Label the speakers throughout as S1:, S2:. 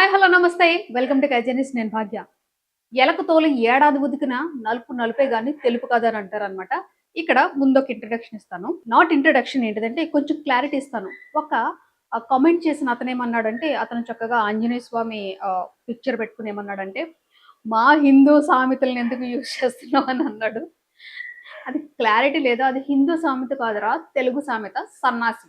S1: Hi hello నమస్తే welcome to కైజనీస్. నేను భాగ్య. ఎలకు తోలు ఏడాది ఉదికిన నలుపు నలుపే గాని తెలుపు కదా అని అంటారనమాట. ఇక్కడ ముందొక ఇంట్రడక్షన్ ఇస్తాను. నాట్ ఇంట్రడక్షన్ ఏంటిదంటే కొంచెం క్లారిటీ ఇస్తాను. ఒక కామెంట్ చేసిన అతనేమన్నాడంటే, అతను చక్కగా ఆంజనేయ స్వామి పిక్చర్ పెట్టుకుని ఏమన్నాడంటే, మా హిందూ సామెతలను ఎందుకు యూజ్ చేస్తున్నావు అని అన్నాడు. అది క్లారిటీ లేదు. అది హిందూ సామెత కాదురా, తెలుగు సామెత. సన్నాసి,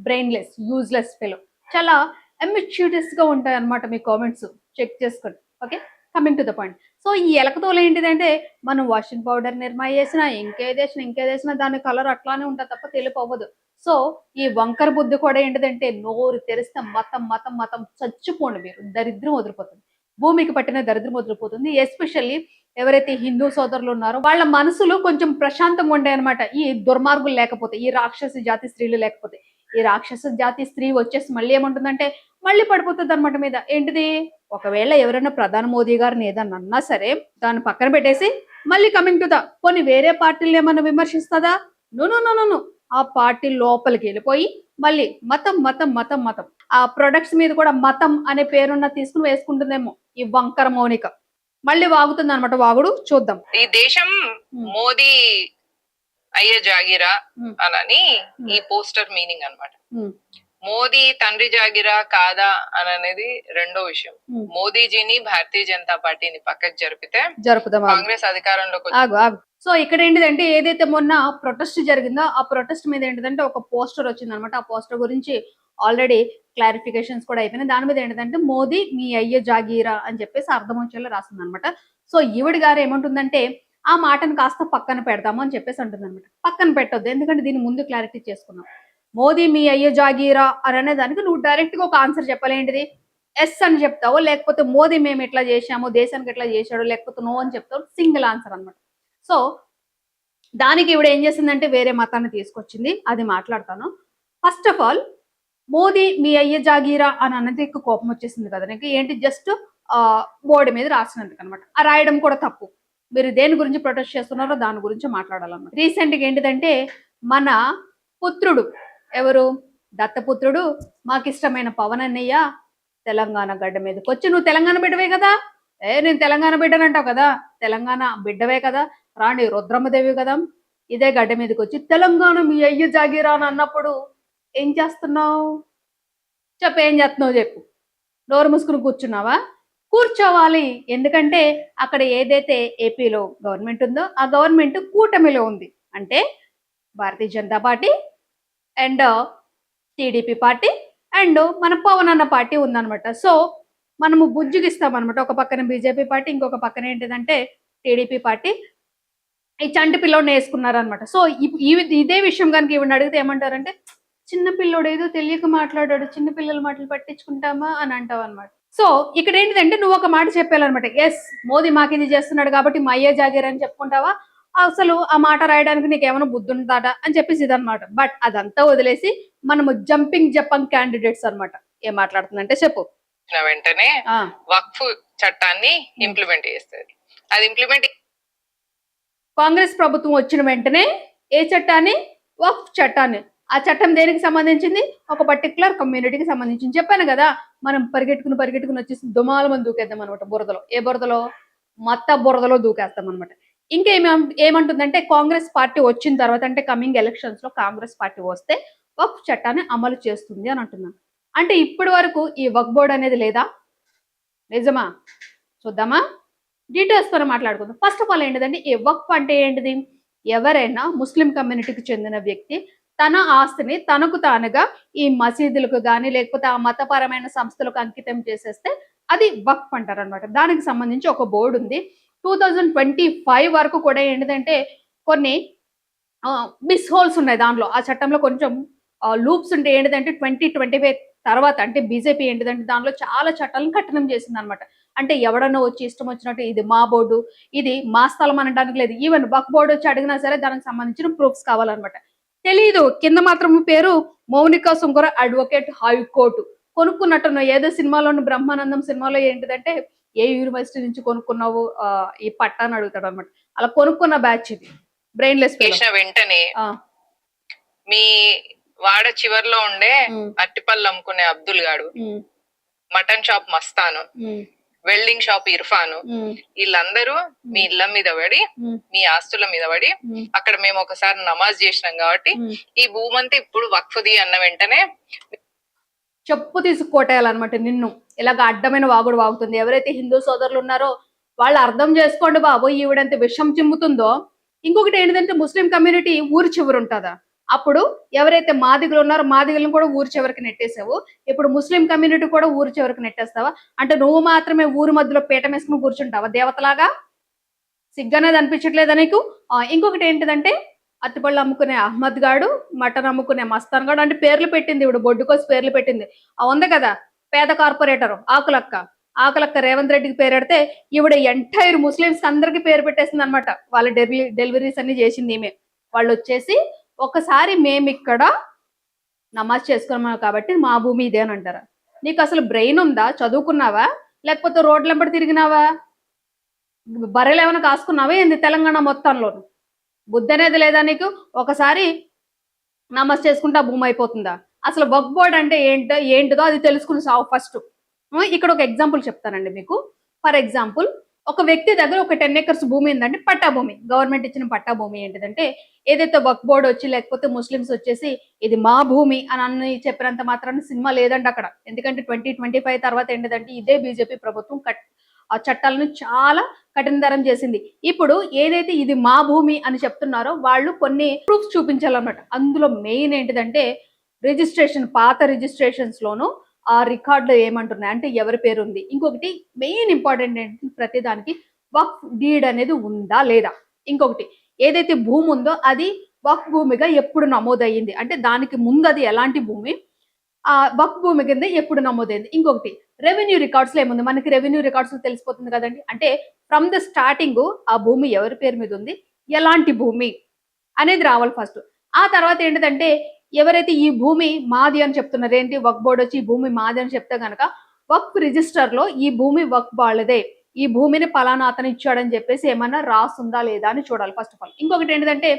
S1: బ్రెయిన్లెస్, యూజ్లెస్ ఫెలో. చాలా అమ్యూచ్యూటస్ గా ఉంటాయి అన్నమాట మీ కామెంట్స్. చెక్ చేసుకోండి. Okay, coming to the point. So ఈ ఎలకతోలు ఏంటిదంటే, మనం వాషింగ్ పౌడర్ నిర్మా వేసినా ఇంకేదేసినా దాని కలర్ అట్లానే ఉంటుంది తప్ప తెలుపు అవ్వదు. సో ఈ వంకర బుద్ధి కూడా ఏంటిదంటే, నోరు తెరిస్తే మతం మతం మతం చచ్చిపోండి మీరు, దరిద్రం వదిలిపోతుంది. భూమికి పట్టిన దరిద్రం వదిలిపోతుంది. ఎస్పెషల్లీ ఎవరైతే హిందూ సోదరులు ఉన్నారో వాళ్ళ మనసులు కొంచెం ప్రశాంతంగా ఉండే అనమాట. ఈ దుర్మార్గులు లేకపోతే, ఈ రాక్షస జాతి స్త్రీలు లేకపోతే. ఈ రాక్షస జాతి స్త్రీ వచ్చేసి మళ్ళీ ఏమంటుందంటే, మళ్ళీ పడిపోతుంది అనమాట మీద. ఏంటిది, ఒకవేళ ఎవరైనా ప్రధాని మోదీ గారిని ఏదన్నా అన్నా సరే దాన్ని పక్కన పెట్టేసి మళ్ళీ కమింగ్ టు ద కొన్ని వేరే పార్టీలు ఏమన్నా విమర్శిస్తుందా? No no no no. ఆ పార్టీ లోపలికి వెళ్ళిపోయి మళ్ళీ మతం మతం మతం మతం, ఆ ప్రొడక్ట్స్ మీద కూడా మతం అనే పేరున్న తీసుకుని వేసుకుంటుందేమో ఈ వంకర మౌనిక. మళ్ళీ వాగుతుంది అనమాట. వాగుడు చూద్దాం.
S2: ఈ దేశం మోదీ అయ్యే జాగిరా అనని ఈ పోస్టర్ మీనింగ్ అన్నమాట. మోదీ తండ్రి జాగిరా కాదా అనేది రెండో విషయం. మోదీజీని భారతీయ జనతా పార్టీని పక్కకు జరుపుదాం, కాంగ్రెస్ అధికారంలోకి.
S1: సో ఇక్కడ ఏంటిదంటే, ఏదైతే మొన్న ప్రొటెస్ట్ జరిగిందో ఆ ప్రొటెస్ట్ మీద ఏంటిదంటే ఒక పోస్టర్ వచ్చింది అనమాట. ఆ పోస్టర్ గురించి ఆల్రెడీ క్లారిఫికేషన్స్ కూడా అయిపోయినాయి. దాని మీద ఏంటిదంటే, మోదీ మీ అయ్యే జాగీరా అని చెప్పేసి అర్థం వచ్చేలా రాస్తుంది అనమాట. సో ఈవిడి గారు ఏమంటుందంటే, ఆ మాటను కాస్త పక్కన పెడదాము అని చెప్పేసి అంటుంది అనమాట. పక్కన పెట్టొద్దు, ఎందుకంటే దీని ముందు క్లారిటీ చేసుకున్నాం. మోదీ మీ అయ్యే జాగీరా అని అనే దానికి నువ్వు డైరెక్ట్ గా ఒక ఆన్సర్ చెప్పాలి. ఏంటిది, ఎస్ అని చెప్తావు, లేకపోతే మోదీ మేము ఎట్లా చేశాము, దేశానికి ఎట్లా చేశాడు, లేకపోతే నో అని చెప్తావు. సింగిల్ ఆన్సర్ అనమాట. సో దానికి ఇవిడ ఏం చేసిందంటే వేరే మతాన్ని తీసుకొచ్చింది. అది మాట్లాడతాను. ఫస్ట్ ఆఫ్ ఆల్, మోదీ మీ అయ్యే జాగీరా అని అన్నది ఎక్కువ కోపం వచ్చేసింది కదా నీకు. ఏంటి, జస్ట్ బోర్డు మీద రాసినందుకు అనమాట. ఆ రాయడం కూడా తప్పు. మీరు దేని గురించి ప్రొటెస్ట్ చేస్తున్నారో దాని గురించి మాట్లాడాలన్నమాట. రీసెంట్గా ఏంటిదంటే, మన పుత్రుడు ఎవరు, దత్తపుత్రుడు, మాకు ఇష్టమైన పవన్ అన్నయ్య తెలంగాణ గడ్డ మీదకి వచ్చి, నువ్వు తెలంగాణ బిడ్డవే కదా, నేను తెలంగాణ బిడ్డనంటావు కదా, తెలంగాణ బిడ్డవే కదా, రాణి రుద్రమ్మదేవి కదా, ఇదే గడ్డ మీదకి వచ్చి తెలంగాణ మీ అయ్య జాగీరా అని అన్నప్పుడు ఏం చేస్తున్నావు చెప్పు, ఏం చేస్తున్నావు చెప్పు. నోరు మూసుకుని కూర్చున్నావా? కూర్చోవాలి. ఎందుకంటే అక్కడ ఏదైతే ఏపీలో గవర్నమెంట్ ఉందో ఆ గవర్నమెంట్ కూటమిలో ఉంది. అంటే Bharatiya Janata party and TDP party and మన పవన్ అన్న పార్టీ ఉందన్నమాట. సో మనము బుజ్జుగిస్తామన్నమాట. ఒక పక్కన బీజేపీ పార్టీ, ఇంకొక పక్కన ఏంటిదంటే టీడీపీ పార్టీ. ఈ చంటి పిల్లోడిని వేసుకున్నారనమాట. సో ఇదే విషయం కనుక ఇవన్నీ అడిగితే ఏమంటారంటే, చిన్న పిల్లోడు ఏదో తెలియక మాట్లాడాడు, చిన్న పిల్లల మాటలు పట్టించుకుంటామా అని అంటావు అనమాట. సో ఇక్కడ ఏంటిదంటే, నువ్వు ఒక మాట చెప్పాలన్నమాట. ఎస్, మోదీ మాకు ఇది చేస్తున్నాడు కాబట్టి మా అయ్యే జాగీర్ అని చెప్పుకుంటావా, అసలు ఆ మాట రాయడానికి నీకు ఏమైనా బుద్ధి ఉంటుందా అని చెప్పేసి ఇదనమాట. బట్ అదంతా వదిలేసి మనము జంపింగ్ జపంగ్ క్యాండిడేట్స్ అనమాట. ఏం మాట్లాడుతుందంటే చెప్పు.
S2: వెంటనే వక్ఫ్ చట్టాన్ని ఇంప్లిమెంట్ చేస్తుంది. అది ఇంప్లిమెంట్
S1: కాంగ్రెస్ ప్రభుత్వం వచ్చిన వెంటనే ఏ చట్టాన్ని, వక్ఫ్ చట్టాన్ని. ఆ చట్టం దేనికి సంబంధించింది, ఒక పర్టికులర్ కమ్యూనిటీకి సంబంధించింది. చెప్పాను కదా, మనం పరిగెట్టుకుని వచ్చేసి దుమాల మంది దూకేద్దాం అనమాట బురదలో. ఏ బురదలో, మత బురదలో దూకేస్తాం అనమాట. ఏమంటుందంటే, కాంగ్రెస్ పార్టీ వచ్చిన తర్వాత, అంటే కమింగ్ ఎలక్షన్స్ లో కాంగ్రెస్ పార్టీ వస్తే వక్ఫ్ చట్టాన్ని అమలు చేస్తుంది అని అంటున్నాను. అంటే ఇప్పటి వరకు ఈ వక్ఫ్ బోర్డు అనేది లేదా? నిజమా? చూద్దామా, డీటెయిల్స్ తో మాట్లాడుకుందాం. ఫస్ట్ ఆఫ్ ఆల్ ఏంటిదంటే, ఈ వక్ఫ్ అంటే ఏంటిది, ఎవరైనా ముస్లిం కమ్యూనిటీకి చెందిన వ్యక్తి తన ఆస్తిని తనకు తానుగా ఈ మసీదులకు కానీ లేకపోతే ఆ మతపరమైన సంస్థలకు అంకితం చేసేస్తే అది వక్ఫ్ అంటారు అనమాట. దానికి సంబంధించి ఒక బోర్డు ఉంది. 2025 వరకు కూడా ఏంటిదంటే కొన్ని మిస్ హోల్స్ ఉన్నాయి దానిలో. ఆ చట్టంలో కొంచెం లూప్స్ ఉంటే ఏంటిదంటే 2025 తర్వాత, అంటే బీజేపీ ఏంటిదంటే దానిలో చాలా చట్టాలను కఠినం చేసింది అనమాట. అంటే ఎవడన్నా వచ్చి ఇష్టం వచ్చినట్టు ఇది మా బోర్డు, ఇది మా స్థలం అనడానికి లేదు. ఈవెన్ వక్ఫ్ బోర్డు వచ్చి అడిగినా సరే దానికి సంబంధించిన ప్రూఫ్స్ కావాలన్నమాట. తెలీదు, కింద మాత్రం పేరు మౌనిక సుంకర అడ్వకేట్, హైకోర్టు. కొనుక్కున్నట్టున్నావు ఏదో సినిమాలోని బ్రహ్మానందం సినిమాలో ఏంటిదంటే, ఏ యూనివర్సిటీ నుంచి కొనుక్కున్నావు ఈ పట్టా అని అడుగుతాడు అనమాట. అలా కొనుక్కున్న బ్యాచ్ ఇది. బ్రెయిన్లెస్
S2: వెంటనే మీ వాడ చివర్లో ఉండే అట్టిపళ్ళు అమ్ముకునే అబ్దుల్ గాడు mutton shop Mastan, welding shop Irfan, వీళ్ళందరూ మీ ఇళ్ళ మీద పడి మీ ఆస్తుల మీద పడి అక్కడ మేము ఒకసారి నమాజ్ చేసినాం కాబట్టి ఈ భూమంతా ఇప్పుడు వక్ఫుది అన్న వెంటనే
S1: చెప్పు తీసుకొట్టేయాలన్నమాట నిన్ను. ఇలాగ అడ్డమైన వాగుడు వాగుతుంది. ఎవరైతే హిందూ సోదరులు ఉన్నారో వాళ్ళు అర్థం చేసుకోండి బాబు, ఈవిడంత విషం చిమ్ముతుందో. ఇంకొకటి ఏంటంటే ముస్లిం కమ్యూనిటీ ఊరి చివరి ఉంటుందా, అప్పుడు ఎవరైతే మాదిగలు ఉన్నారో మాదిగలను కూడా ఊరి చివరికి నెట్టేసావు, ఇప్పుడు ముస్లిం కమ్యూనిటీ కూడా ఊరి చివరికి నెట్టేస్తావా? అంటే నువ్వు మాత్రమే ఊరి మధ్యలో పీఠం వేసుకుని కూర్చుంటావా దేవతలాగా? సిగ్గనేది అనిపించట్లేదా నీకు? ఇంకొకటి ఏంటిదంటే అత్తిపళ్ళు అమ్ముకునే అహ్మద్ గాడు, మటన్ అమ్ముకునే మస్తాన్ గాడు అంటే పేర్లు పెట్టింది ఇప్పుడు, బొడ్డుకోసి పేర్లు పెట్టింది. ఉంది కదా పేద కార్పొరేటర్ ఆకులక్క రేవంత్ రెడ్డికి పేరు పెడితే ఈవిడ ఎంటైర్ ముస్లిమ్స్ అందరికి పేరు పెట్టేసింది అనమాట. వాళ్ళ డెలివరీస్ అన్ని చేసింది ఈమె. వాళ్ళు వచ్చేసి ఒకసారి మేము ఇక్కడ నమాజ్ చేసుకున్నాం కాబట్టి మా భూమి ఇదే అని అంటారా? నీకు అసలు బ్రెయిన్ ఉందా? చదువుకున్నావా? లేకపోతే రోడ్ల వెంబడి తిరిగినావా? బర్రెలు ఏమైనా కాసుకున్నావా ఏంది తెలంగాణ మొత్తంలోను? బుద్ధి అనేది లేదా నీకు? ఒకసారి నమాజ్ చేసుకుంటే భూమి అయిపోతుందా? అసలు వక్ఫ్ బోర్డ్ అంటే ఏంటిదో అది తెలుసుకుని సావు ఫస్ట్. ఇక్కడ ఒక ఎగ్జాంపుల్ చెప్తానండి మీకు. ఫర్ ఎగ్జాంపుల్, ఒక వ్యక్తి దగ్గర ఒక 10 acres భూమి ఉందంటే పట్టా భూమి, గవర్నమెంట్ ఇచ్చిన పట్టా భూమి. ఏంటిదంటే ఏదైతే వక్ఫ్ బోర్డ్ వచ్చి లేకపోతే ముస్లిమ్స్ వచ్చేసి ఇది మా భూమి అని చెప్పినంత మాత్రాన్ని సినిమా లేదండి అక్కడ. ఎందుకంటే 2025 తర్వాత ఏంటిదంటే ఇదే బీజేపీ ప్రభుత్వం ఆ చట్టాలను చాలా కఠినతరం చేసింది. ఇప్పుడు ఏదైతే ఇది మా భూమి అని చెప్తున్నారో వాళ్ళు కొన్ని ప్రూఫ్స్ చూపించాలన్నమాట. అందులో మెయిన్ ఏంటిదంటే రిజిస్ట్రేషన్, పాత రిజిస్ట్రేషన్స్ లోను ఆ రికార్డులో ఏమంటున్నాయి అంటే ఎవరి పేరు ఉంది. ఇంకొకటి మెయిన్ ఇంపార్టెంట్ ఏంటంటే ప్రతిదానికి వక్ఫ్ డీడ్ అనేది ఉందా లేదా. ఇంకొకటి ఏదైతే భూమి ఉందో అది వక్ఫ్ భూమిగా ఎప్పుడు నమోదయ్యింది అంటే దానికి ముందు అది ఎలాంటి భూమి, ఆ వక్ఫ్ భూమి కింద ఎప్పుడు నమోదైంది. ఇంకొకటి రెవెన్యూ రికార్డ్స్ లో ఏముంది, మనకి రెవెన్యూ రికార్డ్స్ లో తెలిసిపోతుంది కదండి. అంటే ఫ్రమ్ ద స్టార్టింగ్ ఆ భూమి ఎవరి పేరు మీద ఉంది, ఎలాంటి భూమి అనేది రావాలి ఫస్ట్. ఆ తర్వాత ఏంటిదంటే ఎవరైతే ఈ భూమి మాది అని చెప్తున్నారు, ఏంటి వక్ఫ్ బోర్డు వచ్చి ఈ భూమి మాది అని చెప్తే గనక వక్ఫ్ రిజిస్టర్ లో ఈ భూమి వక్ఫ్ వాళ్ళదే, ఈ భూమిని పలానా అతను ఇచ్చాడని చెప్పేసి ఏమన్నా రాస్తుందా లేదా అని చూడాలి ఫస్ట్ ఆఫ్ ఆల్. ఇంకొకటి ఏంటిదంటే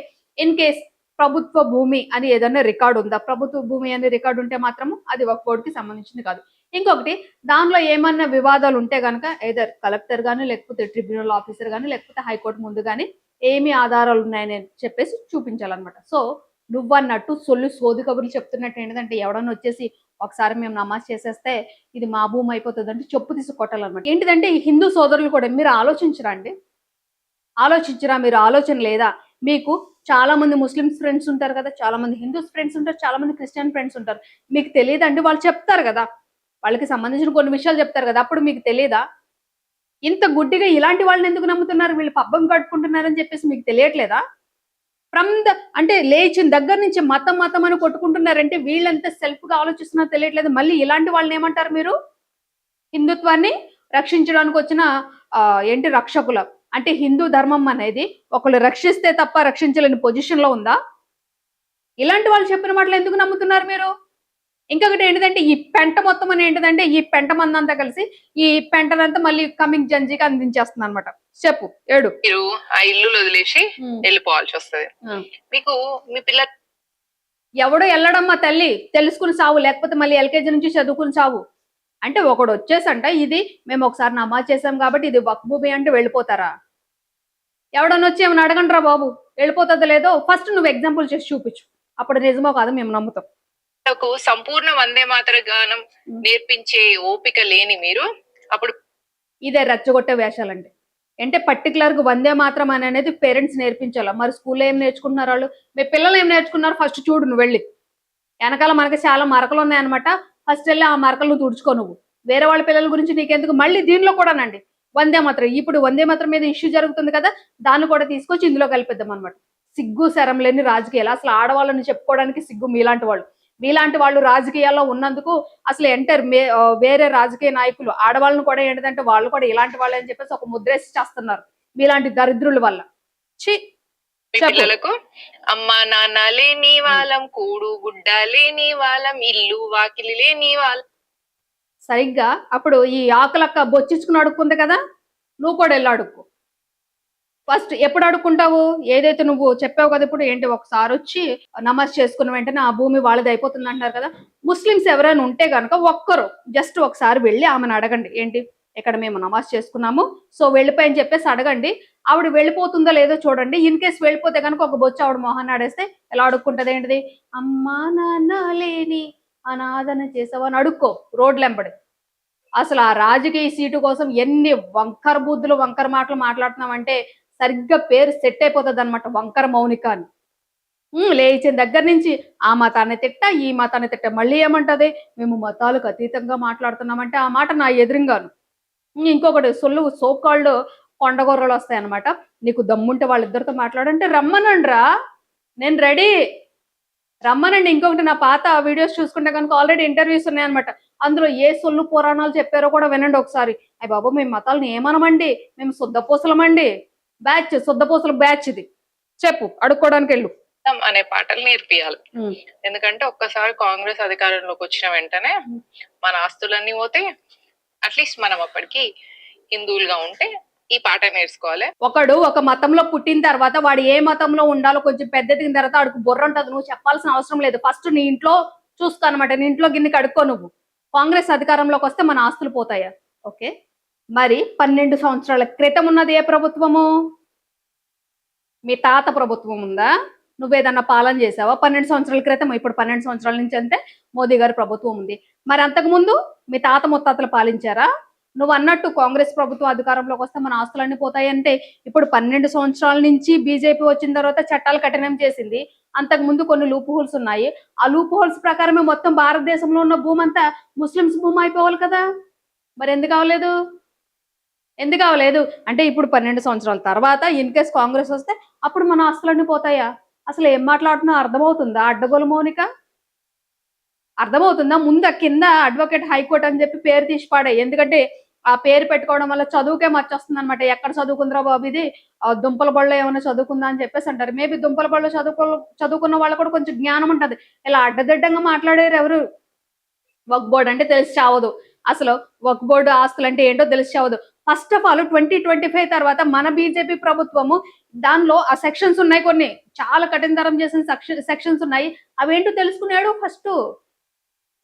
S1: ఇన్ కేస్ ప్రభుత్వ భూమి అని ఏదైనా రికార్డు ఉందా, ప్రభుత్వ భూమి అనే రికార్డు ఉంటే మాత్రము అది వక్ఫ్ బోర్డుకి సంబంధించింది కాదు. ఇంకొకటి దానిలో ఏమన్నా వివాదాలు ఉంటే గనక ఏదర్ కలెక్టర్ గానీ లేకపోతే ట్రిబ్యునల్ ఆఫీసర్ గానీ లేకపోతే హైకోర్టు ముందు కానీ ఏమి ఆధారాలు ఉన్నాయని చెప్పేసి చూపించాలన్నమాట. సో నువ్వన్నట్టు సోది కబుర్లు చెప్తున్నట్టు ఏంటంటే ఎవడన్నా వచ్చేసి ఒకసారి మేము నమాజ్ చేసేస్తే ఇది మా భూమి అయిపోతుంది అంటే చెప్పు తీసి కొట్టాలన్నమాట. ఏంటిదంటే ఈ హిందూ సోదరులు కూడా మీరు ఆలోచించరా అండి? ఆలోచించరా? మీరు ఆలోచన లేదా మీకు? చాలా మంది ముస్లిమ్స్ ఫ్రెండ్స్ ఉంటారు కదా, చాలా మంది హిందూస్ ఫ్రెండ్స్ ఉంటారు, చాలా మంది క్రిస్టియన్ ఫ్రెండ్స్ ఉంటారు. మీకు తెలియదండి, వాళ్ళు చెప్తారు కదా, వాళ్ళకి సంబంధించిన కొన్ని విషయాలు చెప్తారు కదా, అప్పుడు మీకు తెలియదా? ఇంత గుడ్డిగా ఇలాంటి వాళ్ళని ఎందుకు నమ్ముతున్నారు, వీళ్ళు పబ్బం కట్టుకుంటున్నారని చెప్పేసి మీకు తెలియట్లేదా? ఫ్రమ్ ద అంటే లేచిన దగ్గర నుంచి మతం మతం అని కొట్టుకుంటున్నారంటే వీళ్ళంతా సెల్ఫ్ గా ఆలోచిస్తున్నారో తెలియట్లేదు. మళ్ళీ ఇలాంటి వాళ్ళని ఏమంటారు మీరు? హిందుత్వాన్ని రక్షించడానికి వచ్చిన ఏంటి రక్షకుల అంటే హిందూ ధర్మం అనేది ఒకళ్ళు రక్షిస్తే తప్ప రక్షించలేని పొజిషన్ లో ఉందా? ఇలాంటి వాళ్ళు చెప్పిన మాటలు ఎందుకు నమ్ముతున్నారు మీరు? ఇంకొకటి ఏంటిదంటే ఈ పెంట మొత్తం అని ఏంటిదంటే ఈ పెంట మందంతా కలిసి ఈ పెంటనంతా మళ్ళీ కమింగ్ జంజీకి అందించేస్తుంది అనమాట. చెప్పు ఏడు.
S2: మీరు ఆ ఇల్లు వదిలేసి వెళ్ళిపోవాల్సి వస్తుంది. మీకు మీ పిల్ల
S1: ఎవడో వెళ్ళడమ్మా తల్లి, తెలుసుకుని సావు, లేకపోతే మళ్ళీ ఎల్కేజీ నుంచి చదువుకుని సావు. అంటే ఒకడు వచ్చేసంట ఇది మేము ఒకసారి నమాజ్ చేసాం కాబట్టి ఇది వక్ఫ్ భూమి అంటే వెళ్ళిపోతారా? ఎవడన్నా వచ్చి ఏమైనా అడగండి రా బాబు, వెళ్ళిపోతుందో లేదో ఫస్ట్ నువ్వు ఎగ్జాంపుల్ చేసి చూపించు, అప్పుడు నిజమో కాదు మేము నమ్ముతాం.
S2: సంపూర్ణ వందే మాతర గానం నేర్పించే ఓపిక లేని మీరు అప్పుడు
S1: ఇదే రచ్చగొట్టే వేషాలండి. అంటే పర్టికులర్ గా వందే మాత్రం అని అనేది పేరెంట్స్ నేర్పించాలా? మరి స్కూల్లో ఏం నేర్చుకుంటున్నారు వాళ్ళు? మీ పిల్లలు ఏం నేర్చుకున్నారు ఫస్ట్ చూడు. నువ్వు వెళ్ళి వెనకాల మనకి చాలా మరకలు ఉన్నాయన్నమాట, ఫస్ట్ వెళ్ళి ఆ మరకలు తుడుచుకో. నువ్వు వేరే వాళ్ళ పిల్లల గురించి నీకెందుకు? మళ్ళీ దీనిలో కూడానండి వందే మాత్రం, ఇప్పుడు వందే మాత్రం మీద ఇష్యూ జరుగుతుంది కదా, దాన్ని కూడా తీసుకొచ్చి ఇందులో కలిపిద్దాం అనమాట. సిగ్గు శరం లేని రాజకీయాలు, అసలు ఆడవాళ్ళని చెప్పుకోవడానికి సిగ్గు మీలాంటి వాళ్ళు రాజకీయాల్లో ఉన్నందుకు అసలు వేరే రాజకీయ నాయకులు ఆడవాళ్ళని కూడా ఏంటంటే వాళ్ళు కూడా ఇలాంటి వాళ్ళే అని చెప్పేసి ఒక ముద్రేసి చేస్తున్నారు మీలాంటి దరిద్రుల వల్ల.
S2: పిల్లలకు అమ్మా నాన్న లేని వాళ్ళం, కూడు గుడ్డ లేని వాళ్ళం, ఇల్లు వాకిలి లేని వాళ్ళం.
S1: సరిగ్గా అప్పుడు ఈ ఆకలక్క బొచ్చించుకుని అడుక్కుంది కదా, నువ్వు కూడా వెళ్ళి అడుక్కో. ఫస్ట్ ఎప్పుడు అడుక్కుంటావు? ఏదైతే నువ్వు చెప్పావు కదా ఇప్పుడు ఏంటి ఒకసారి వచ్చి నమాజ్ చేసుకున్న వెంటనే ఆ భూమి వాళ్ళది అయిపోతుంది అంటున్నారు కదా. ముస్లిమ్స్ ఎవరైనా ఉంటే గనక ఒక్కరు జస్ట్ ఒకసారి వెళ్ళి ఆమెను అడగండి. ఏంటి ఇక్కడ మేము నమాజ్ చేసుకున్నాము సో వెళ్ళిపోయి అని చెప్పేసి అడగండి. ఆవిడ వెళ్ళిపోతుందో లేదో చూడండి. ఇన్ కేస్ వెళ్ళిపోతే కనుక ఒక బొచ్చు ఆవిడ మొహాన్ని ఆడేస్తే ఎలా అడుక్కుంటది ఏంటిది? అమ్మా నాన్న లేని అనాథన చేసావు అని అడుక్కో రోడ్లెంబడి. అసలు ఆ రాజకీయ సీటు కోసం ఎన్ని వంకర బుద్ధులు వంకర మాటలు మాట్లాడుతున్నామంటే సరిగ్గా పేరు సెట్ అయిపోతుంది అనమాట, వంకర మౌనిక అని. లేచిన దగ్గర నుంచి ఆ మతాన్ని తిట్ట ఈ మతాన్ని తిట్ట మళ్ళీ ఏమంటది మేము మతాలకు అతీతంగా మాట్లాడుతున్నామంటే ఆ మాట నా ఎదురుగాను. ఇంకొకటి సొల్లు సోకాళ్ళు కొండగొర్రలు వస్తాయి అనమాట. నీకు దమ్ముంటే వాళ్ళిద్దరితో మాట్లాడంటే రమ్మనండ్రా, నేను రెడీ, రమ్మనండి. ఇంకొకటి నా పాత వీడియోస్ చూసుకుంటే కనుక ఆల్రెడీ ఇంటర్వ్యూస్ ఉన్నాయన్నమాట. అందులో ఏ సొల్లు పురాణాలు చెప్పారో కూడా వినండి ఒకసారి. అయ్య బాబు మేము మతాలను ఏమనమండి, మేము శుద్ధపూసలమండి, బ్యాచ్ శుద్ధపూసల బ్యాచ్ ఇది. చెప్పు అడుక్కోవడానికి వెళ్ళు
S2: అనే పాటలు నేర్పియాలి. ఎందుకంటే ఒక్కసారి కాంగ్రెస్ అధికారంలోకి వచ్చిన వెంటనే మన ఆస్తులన్నీ పోతే అట్లీస్ట్ మనం అప్పటికి హిందువులుగా ఉంటే ఈ పాట నేర్చుకోవాలి.
S1: ఒకడు ఒక మతంలో పుట్టిన తర్వాత వాడు ఏ మతంలో ఉండాలో కొంచెం పెద్ద ఎదిగిన తర్వాత వాడికి బుర్ర ఉంటుంది. నువ్వు చెప్పాల్సిన అవసరం లేదు. ఫస్ట్ నీ ఇంట్లో చూసుకో అనమాట. నీ ఇంట్లో గిన్నె కడుక్కో నువ్వు. కాంగ్రెస్ అధికారంలోకి వస్తే మన ఆస్తులు పోతాయా? ఓకే, మరి 12 సంవత్సరాల క్రితం ఉన్నది ఏ ప్రభుత్వము? మీ తాత ప్రభుత్వం ఉందా? నువ్వేదన్నా పాలన చేసావా 12 సంవత్సరాల క్రితం? ఇప్పుడు 12 సంవత్సరాల నుంచి అంటే మోదీ గారి ప్రభుత్వం ఉంది. మరి అంతకుముందు మీ తాత ముత్తాతలు పాలించారా? నువ్వు అన్నట్టు కాంగ్రెస్ ప్రభుత్వం అధికారంలోకి వస్తే మన ఆస్తులన్నీ పోతాయంటే ఇప్పుడు 12 సంవత్సరాల నుంచి బీజేపీ వచ్చిన తర్వాత చట్టాలు కఠినం చేసింది. అంతకు ముందు కొన్ని లూప్ హోల్స్ ఉన్నాయి. ఆ లూప్ హోల్స్ ప్రకారమే మొత్తం భారతదేశంలో ఉన్న భూమి అంతా ముస్లిమ్స్ భూమి అయిపోవాలి కదా. మరి ఎందుకు అవ్వలేదు? ఎందుకు అవ్వలేదు అంటే ఇప్పుడు 12 సంవత్సరాల తర్వాత ఇన్ కేస్ కాంగ్రెస్ వస్తే అప్పుడు మన ఆస్తులన్నీ పోతాయా? అసలు ఏం మాట్లాడుతున్నా అర్థమవుతుందా? అడ్డగోలు మౌనిక అర్థమవుతుందా? ముందు కింద అడ్వకేట్ హైకోర్టు అని చెప్పి పేరు తీసి పాడే. ఎందుకంటే ఆ పేరు పెట్టుకోవడం వల్ల చదువుకే మర్చొస్తుంది అనమాట. ఎక్కడ చదువుకుందిరా బాబు ఇది, దుంపల బళ్ళో ఏమైనా చదువుకుందా అని చెప్పేసి అంటారు. మేబీ దుంపల బళ్ళో చదువుకున్న వాళ్ళు కూడా కొంచెం జ్ఞానం ఉంటది. ఇలా అడ్డదిడ్డంగా మాట్లాడారు ఎవరు? వక్ బోర్డు అంటే తెలిసి చావదు. అసలు వక్ బోర్డు ఆస్తులు అంటే ఏంటో తెలిసి చావదు. ఫస్ట్ ఆఫ్ ఆల్ 2025 తర్వాత మన బీజేపీ ప్రభుత్వము దానిలో ఆ సెక్షన్స్ ఉన్నాయి, కొన్ని చాలా కఠినతరం చేసిన సెక్షన్స్ ఉన్నాయి. అవేంటో తెలుసుకున్నాడు ఫస్ట్.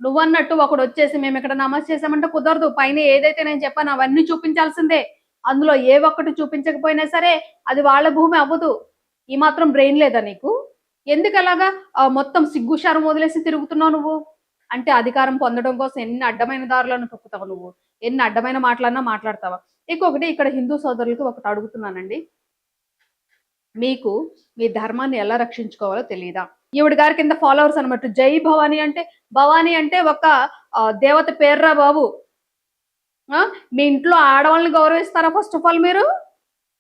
S1: నువ్వన్నట్టు ఒకడు వచ్చేసి మేము ఇక్కడ నమాజ్ చేసామంటే కుదరదు. పైన ఏదైతే నేను చెప్పాను అవన్నీ చూపించాల్సిందే. అందులో ఏ ఒక్కటి చూపించకపోయినా సరే అది వాళ్ళ భూమి అవ్వదు. ఈ మాత్రం బ్రెయిన్ లేదా నీకు? ఎందుకు అలాగా మొత్తం సిగ్గుషారం వదిలేసి తిరుగుతున్నావు నువ్వు? అంటే అధికారం పొందడం కోసం ఎన్ని అడ్డమైన దారులను తొక్కుతావు నువ్వు, ఎన్ని అడ్డమైన మాటలన్నా మాట్లాడతావా? ఇంకొకటి ఇక్కడ హిందూ సోదరులకు ఒకటి అడుగుతున్నానండి. మీకు మీ ధర్మాన్ని ఎలా రక్షించుకోవాలో తెలియదా? ఈవిడ గారి కింద ఫాలోవర్స్ అనమాట. జై భవానీ అంటే, భవానీ అంటే ఒక దేవత పేర్రా బాబు. మీ ఇంట్లో ఆడవాళ్ళని గౌరవిస్తారా ఫస్ట్ ఆఫ్ ఆల్ మీరు?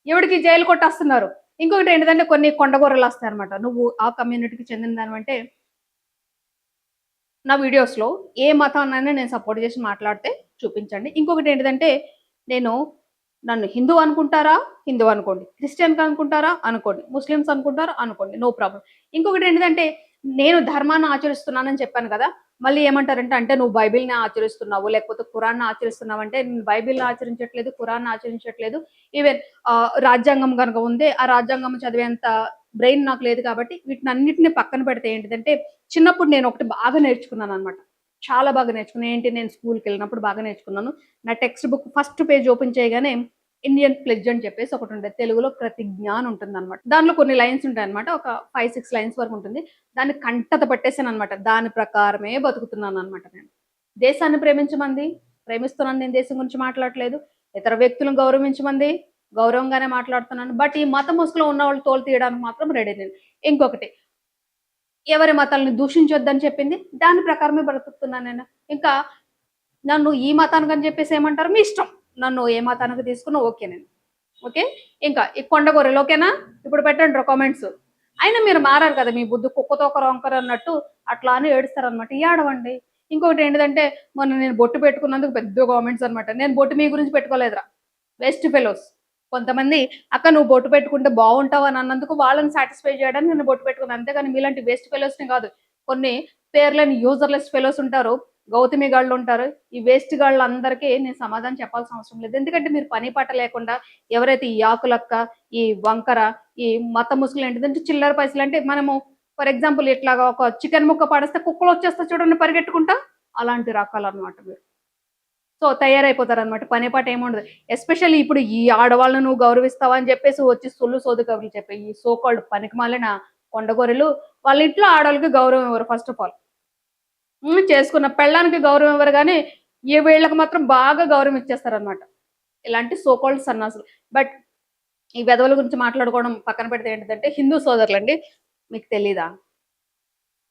S1: ఈవిడికి జైలు కొట్టేస్తున్నారు. ఇంకొకటి ఏంటంటే కొన్ని కొండగొర్రెలు వస్తాయి అనమాట. నువ్వు ఆ కమ్యూనిటీకి చెందిన దానివంటే నా వీడియోస్లో ఏ మతాన్నైనా నేను సపోర్ట్ చేసి మాట్లాడితే చూపించండి. ఇంకొకటి ఏంటంటే నన్ను హిందూ అనుకుంటారా, హిందూ అనుకోండి. క్రిస్టియన్ అనుకుంటారా అనుకోండి. ముస్లిమ్స్ అనుకుంటారా అనుకోండి, నో ప్రాబ్లం. ఇంకొకటి ఏంటంటే నేను ధర్మాన్ని ఆచరిస్తున్నానని చెప్పాను కదా. మళ్ళీ ఏమంటారంటే అంటే నువ్వు బైబిల్ని ఆచరిస్తున్నావు లేకపోతే ఖురాన్ని ఆచరిస్తున్నావు అంటే నేను బైబిల్ని ఆచరించట్లేదు, ఖురాన్ని ఆచరించట్లేదు. ఈవెన్ రాజ్యాంగం కనుక ఉంది, ఆ రాజ్యాంగం చదివేంత బ్రెయిన్ నాకు లేదు. కాబట్టి వీటిని అన్నిటిని పక్కన పెడితే ఏంటిదంటే చిన్నప్పుడు నేను ఒకటి బాగా నేర్చుకున్నాను అనమాట. చాలా బాగా నేర్చుకున్నాను. ఏంటి, నేను స్కూల్కి వెళ్ళినప్పుడు బాగా నేర్చుకున్నాను. నా text book first page open చేయగానే ఇండియన్ ప్లెడ్జ్ అని చెప్పేసి ఒకటి ఉంటుంది. తెలుగులో ప్రతిజ్ఞ అని ఉంటుంది అనమాట. దానిలో కొన్ని లైన్స్ ఉంటాయి అనమాట. ఒక 5-6 లైన్స్ వరకు ఉంటుంది. దాన్ని కంటత పట్టేసాను అనమాట. దాని ప్రకారమే బతుకుతున్నాను అనమాట. నేను దేశాన్ని ప్రేమిస్తున్నాను. నేను దేశం గురించి మాట్లాడట్లేదు. ఇతర వ్యక్తులను గౌరవించమంది గౌరవంగానే మాట్లాడుతున్నాను. బట్ ఈ మత ముసుగులో ఉన్న వాళ్ళు తోలు తీయడానికి మాత్రం రెడీ నేను. ఇంకొకటి, ఎవరి మతాలని దూషించొద్దని చెప్పింది దాని ప్రకారమే బ్రతుకుతున్నాను నేను. ఇంకా నన్ను ఈ మతానికి అని చెప్పేసి ఏమంటారు మీ ఇష్టం. నన్ను ఏ మతానికి తీసుకున్నా ఓకే నేను. ఓకే, ఇంకా ఈ కొండగొర్రెలు ఓకేనా? ఇప్పుడు పెట్టండి కామెంట్స్. అయినా మీరు మారారు కదా, మీ బుద్ధి కుక్కతో ఒక రొంకరు అన్నట్టు అట్లా అని ఏడుస్తారు అనమాట. ఏడవండి. ఇంకొకటి ఏంటంటే మొన్న నేను బొట్టు పెట్టుకున్నందుకు పెద్ద కామెంట్స్ అనమాట. నేను బొట్టు మీ గురించి పెట్టుకోలేదురా, వేస్ట్ ఫెలోస్. కొంతమంది అక్క నువ్వు బొట్టు పెట్టుకుంటే బాగుంటావు అని అన్నందుకు వాళ్ళని సాటిస్ఫై చేయడానికి నేను బొట్టు పెట్టుకున్నాను. అంతేగాని మీలాంటి వేస్ట్ ఫెలోస్ని కాదు. కొన్ని పేర్లని యూజర్లెస్ ఫెలోస్ ఉంటారు, గౌతమి గాళ్ళు ఉంటారు, ఈ వేస్ట్ గాళ్ళు అందరికీ నేను సమాధానం చెప్పాల్సిన అవసరం లేదు. ఎందుకంటే మీరు పని పాట లేకుండా ఎవరైతే ఈ ఆకులక్క, ఈ వంకర, ఈ మత ముసుగులు ఏంటిదంటే చిల్లర పైసలు అంటే మనము ఫర్ ఎగ్జాంపుల్ ఇట్లాగా ఒక చికెన్ ముక్క పడేస్తే కుక్కలు వచ్చేస్తా చూడండి పరిగెట్టుకుంటా, అలాంటి రకాలు అనమాట మీరు. సో తయారైపోతారనమాట. పని పాట ఏముండదు. ఎస్పెషల్లీ ఇప్పుడు ఈ ఆడవాళ్ళను నువ్వు గౌరవిస్తావా అని చెప్పేసి వచ్చి సొల్లు సోదు కబుర్లు చెప్పే ఈ సో కాల్డ్ పనికిమాలిన కొండగొర్రెలు వాళ్ళ ఇంట్లో ఆడవాళ్ళకి గౌరవం ఇవ్వరు ఫస్ట్ ఆఫ్ ఆల్. చేసుకున్న పెళ్ళానికి గౌరవం ఇవ్వరు కానీ ఈ వీళ్ళకి మాత్రం బాగా గౌరవం ఇచ్చేస్తారనమాట ఇలాంటి సో కాల్డ్ సన్నాసులు. బట్ ఈ వెధవల గురించి మాట్లాడుకోవడం పక్కన పెడితే ఏంటంటే హిందూ సోదరులండి, మీకు తెలీదా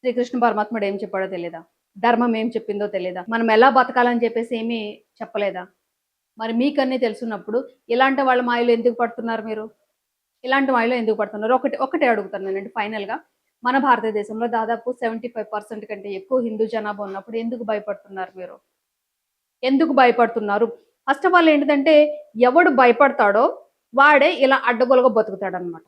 S1: శ్రీకృష్ణ పరమాత్ముడు ఏం చెప్పాడో తెలీదా? ధర్మం ఏం చెప్పిందో తెలీదా? మనం ఎలా బతకాలని చెప్పేసి ఏమీ చెప్పలేదా? మరి మీకన్నీ తెలుసున్నప్పుడు ఇలాంటి వాళ్ళ మాయలు ఎందుకు పడుతున్నారు మీరు? ఇలాంటి మాయలో ఎందుకు పడుతున్నారు? ఒకటే అడుగుతాను నేనండి ఫైనల్గా. మన భారతదేశంలో దాదాపు 75% కంటే ఎక్కువ హిందూ జనాభా ఉన్నప్పుడు ఎందుకు భయపడుతున్నారు మీరు? ఎందుకు భయపడుతున్నారు? ఫస్ట్ ఆఫ్ ఆల్ ఏంటంటే ఎవడు భయపడతాడో వాడే ఇలా అడ్డగోలుగా బతుకుతాడనమాట.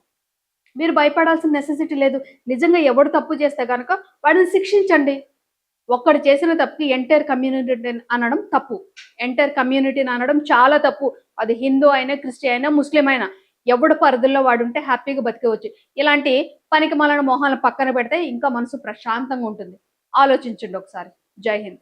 S1: మీరు భయపడాల్సిన నెసెసిటీ లేదు. నిజంగా ఎవడు తప్పు చేస్తే కనుక వాడిని శిక్షించండి. ఒక్కడు చేసిన తప్పుకి ఎంటైర్ కమ్యూనిటీ అనడం తప్పు. ఎంటైర్ కమ్యూనిటీని అనడం చాలా తప్పు. అది హిందూ అయినా, క్రిస్టియన్ అయినా, ముస్లిం అయినా ఎవడు పరిధుల్లో వాడుంటే హ్యాపీగా బతికేవచ్చు. ఇలాంటి పనికి మాలిన మొహాలను పక్కన పెడితే ఇంకా మనసు ప్రశాంతంగా ఉంటుంది. ఆలోచించండి ఒకసారి. జై హింద్.